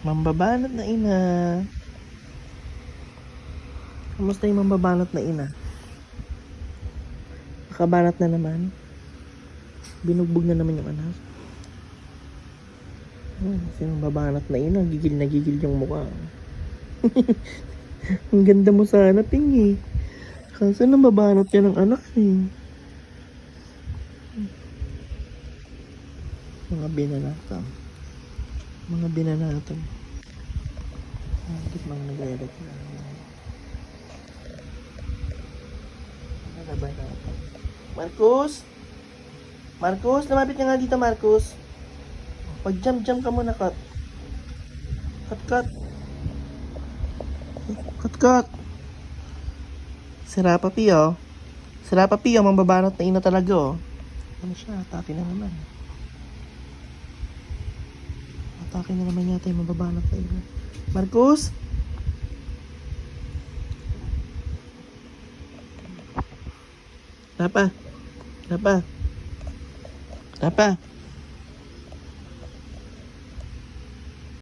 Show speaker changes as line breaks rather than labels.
Mambabanat na ina. Kamusta yung mambabanat na ina? Nakabanat na naman. Binugbog na naman yung anak. Kasi mambabanat na ina. Gigil na gigil yung mukha. Ang ganda mo sana, Ping eh. Kaso nambabanat ka ng anak eh. Mga binanatan. Mga binanatan. Bakit mga nag-edit na? Mga binanatan. Marcus? Marcus? Lumapit ka nga dito, Marcus. Pag-jump ka muna, Kat. Kat. Sira pa, Pio. Sira pa, Pio. Mambabanat na ina talaga, oh. Ano siya? Atake na naman. Atake na naman yata yung mambabanat na ina. Marcus? Kenapa?